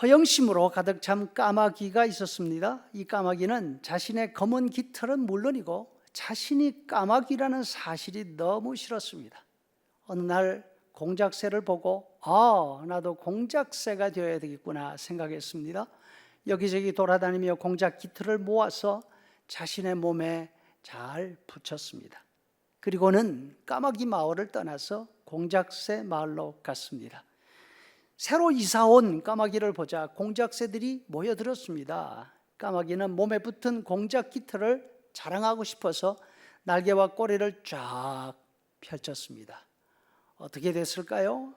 허영심으로 가득 찬 까마귀가 있었습니다. 이 까마귀는 자신의 검은 깃털은 물론이고 자신이 까마귀라는 사실이 너무 싫었습니다. 어느 날 공작새를 보고 나도 공작새가 되어야 되겠구나 생각했습니다. 여기저기 돌아다니며 공작 깃털을 모아서 자신의 몸에 잘 붙였습니다. 그리고는 까마귀 마을을 떠나서 공작새 마을로 갔습니다. 새로 이사온 까마귀를 보자 공작새들이 모여들었습니다. 까마귀는 몸에 붙은 공작 깃털을 자랑하고 싶어서 날개와 꼬리를 쫙 펼쳤습니다. 어떻게 됐을까요?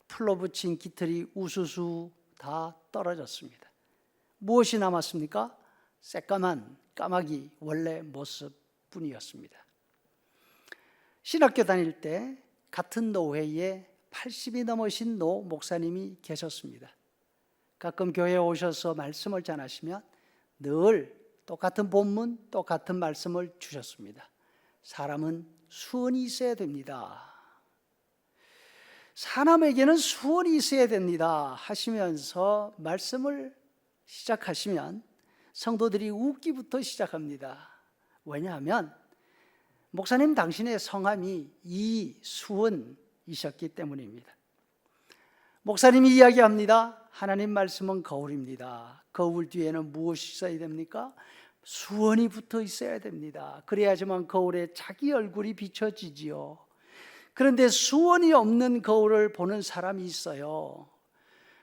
풀로 붙인 깃털이 우수수 다 떨어졌습니다. 무엇이 남았습니까? 새까만 까마귀 원래 모습뿐이었습니다. 신학교 다닐 때 같은 노회에 80이 넘으신 노 목사님이 계셨습니다. 가끔 교회에 오셔서 말씀을 전하시면 늘 똑같은 본문, 똑같은 말씀을 주셨습니다. 사람은 수원이 있어야 됩니다. 사람에게는 수원이 있어야 됩니다 하시면서 말씀을 시작하시면 성도들이 웃기부터 시작합니다. 왜냐하면 목사님 당신의 성함이 이수원이셨기 때문입니다. 목사님이 이야기합니다. 하나님 말씀은 거울입니다. 거울 뒤에는 무엇이 있어야 됩니까? 수원이 붙어 있어야 됩니다. 그래야지만 거울에 자기 얼굴이 비춰지지요. 그런데 수원이 없는 거울을 보는 사람이 있어요.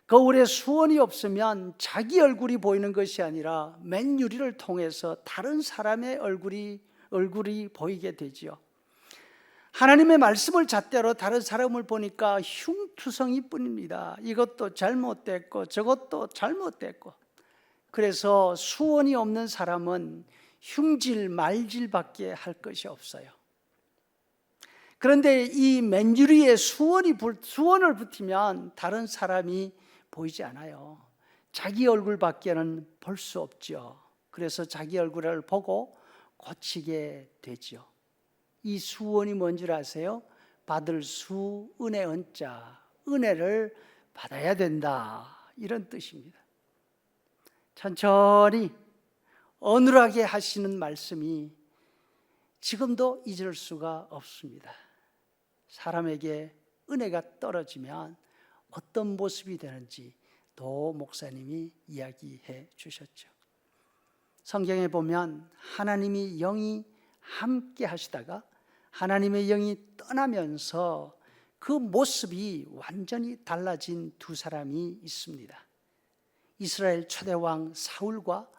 거울에 수원이 없으면 자기 얼굴이 보이는 것이 아니라 맨유리를 통해서 다른 사람의 얼굴이 보이게 되지요. 하나님의 말씀을 잣대로 다른 사람을 보니까 흉투성이 뿐입니다. 이것도 잘못됐고 저것도 잘못됐고. 그래서 수원이 없는 사람은 흉질 말질밖에 할 것이 없어요. 그런데 이 맨유리에 수원을 붙이면 다른 사람이 보이지 않아요. 자기 얼굴밖에는 볼 수 없죠. 그래서 자기 얼굴을 보고 고치게 되죠. 이 수원이 뭔 줄 아세요? 받을 수, 은혜 은자, 은혜를 받아야 된다 이런 뜻입니다. 천천히 어눌하게 하시는 말씀이 지금도 잊을 수가 없습니다. 사람에게 은혜가 떨어지면 어떤 모습이 되는지 도 목사님이 이야기해 주셨죠. 성경에 보면 하나님이 영이 함께 하시다가 하나님의 영이 떠나면서 그 모습이 완전히 달라진 두 사람이 있습니다. 이스라엘 초대 왕 사울과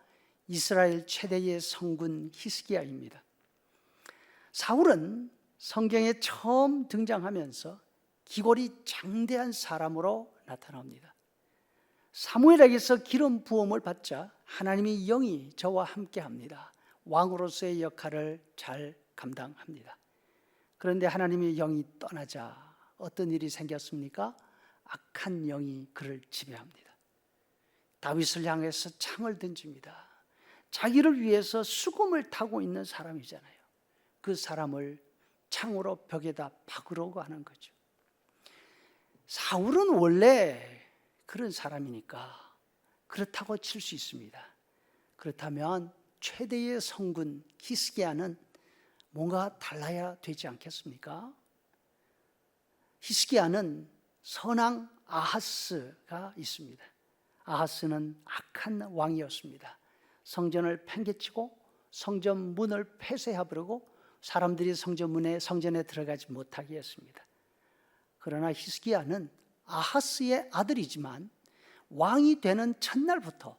이스라엘 최대의 성군 히스기야입니다. 사울은 성경에 처음 등장하면서 기골이 장대한 사람으로 나타납니다. 사무엘에게서 기름 부음을 받자 하나님의 영이 저와 함께 합니다. 왕으로서의 역할을 잘 감당합니다. 그런데 하나님의 영이 떠나자 어떤 일이 생겼습니까? 악한 영이 그를 지배합니다. 다윗을 향해서 창을 던집니다. 자기를 위해서 수금을 타고 있는 사람이잖아요. 그 사람을 창으로 벽에다 박으려고 하는 거죠. 사울은 원래 그런 사람이니까 그렇다고 칠 수 있습니다. 그렇다면 최대의 성군 히스기야는 뭔가 달라야 되지 않겠습니까? 히스기야는 선왕 아하스가 있습니다. 아하스는 악한 왕이었습니다. 성전을 팽개치고 성전 문을 폐쇄해버리고 사람들이 성전에 들어가지 못하게 했습니다. 그러나 히스기야는 아하스의 아들이지만 왕이 되는 첫날부터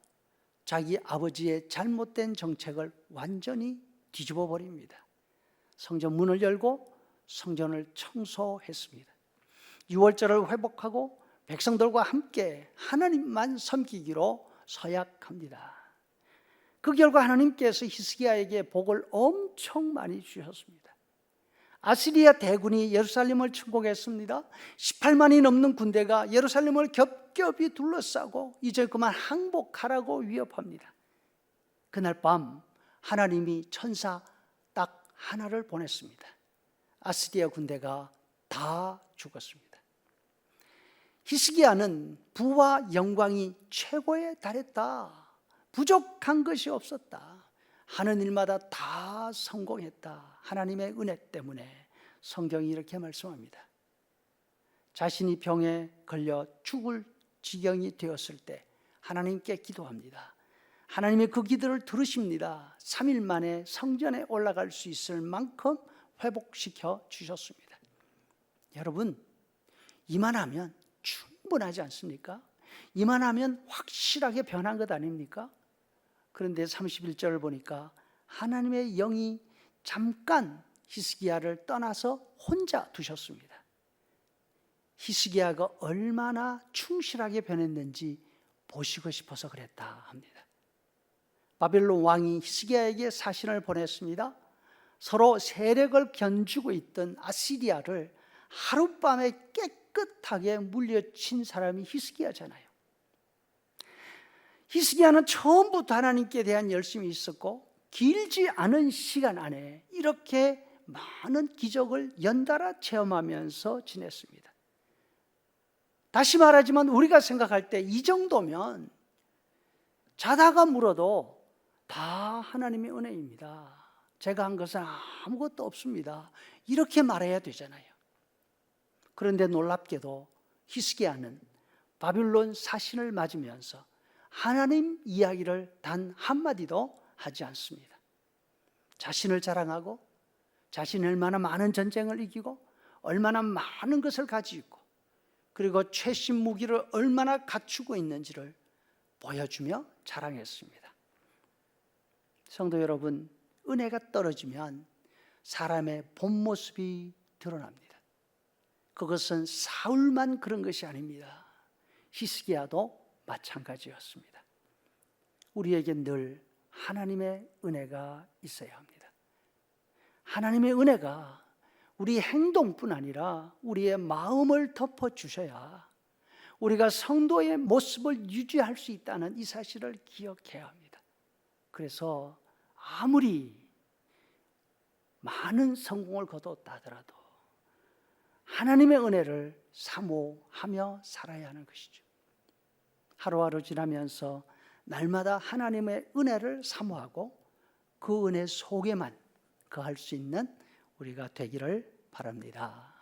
자기 아버지의 잘못된 정책을 완전히 뒤집어 버립니다. 성전 문을 열고 성전을 청소했습니다. 유월절을 회복하고 백성들과 함께 하나님만 섬기기로 서약합니다. 그 결과 하나님께서 히스기야에게 복을 엄청 많이 주셨습니다. 아시리아 대군이 예루살렘을 침공했습니다. 18만이 넘는 군대가 예루살렘을 겹겹이 둘러싸고 이제 그만 항복하라고 위협합니다. 그날 밤 하나님이 천사 딱 하나를 보냈습니다. 아시리아 군대가 다 죽었습니다. 히스기야는 부와 영광이 최고에 달했다. 부족한 것이 없었다. 하는 일마다 다 성공했다. 하나님의 은혜 때문에. 성경이 이렇게 말씀합니다. 자신이 병에 걸려 죽을 지경이 되었을 때 하나님께 기도합니다. 하나님의 그 기도를 들으십니다. 3일 만에 성전에 올라갈 수 있을 만큼 회복시켜 주셨습니다. 여러분, 이만하면 충분하지 않습니까? 이만하면 확실하게 변한 것 아닙니까? 그런데 31절을 보니까 하나님의 영이 잠깐 히스기야를 떠나서 혼자 두셨습니다. 히스기야가 얼마나 충실하게 변했는지 보시고 싶어서 그랬다 합니다. 바벨론 왕이 히스기야에게 사신을 보냈습니다. 서로 세력을 견주고 있던 아시리아를 하룻밤에 깨끗하게 물려친 사람이 히스기야잖아요. 히스기야는 처음부터 하나님께 대한 열심이 있었고 길지 않은 시간 안에 이렇게 많은 기적을 연달아 체험하면서 지냈습니다. 다시 말하지만 우리가 생각할 때 이 정도면 자다가 물어도 다 하나님의 은혜입니다. 제가 한 것은 아무것도 없습니다. 이렇게 말해야 되잖아요. 그런데 놀랍게도 히스기야는 바빌론 사신을 맞으면서 하나님 이야기를 단 한마디도 하지 않습니다. 자신을 자랑하고 자신이 얼마나 많은 전쟁을 이기고 얼마나 많은 것을 가지고 있고 그리고 최신 무기를 얼마나 갖추고 있는지를 보여주며 자랑했습니다. 성도 여러분, 은혜가 떨어지면 사람의 본 모습이 드러납니다. 그것은 사울만 그런 것이 아닙니다. 히스기야도 마찬가지였습니다. 우리에게 늘 하나님의 은혜가 있어야 합니다. 하나님의 은혜가 우리 행동뿐 아니라 우리의 마음을 덮어주셔야 우리가 성도의 모습을 유지할 수 있다는 이 사실을 기억해야 합니다. 그래서 아무리 많은 성공을 거뒀다 하더라도 하나님의 은혜를 사모하며 살아야 하는 것이죠. 하루하루 지나면서 날마다 하나님의 은혜를 사모하고 그 은혜 속에만 거할 수 있는 우리가 되기를 바랍니다.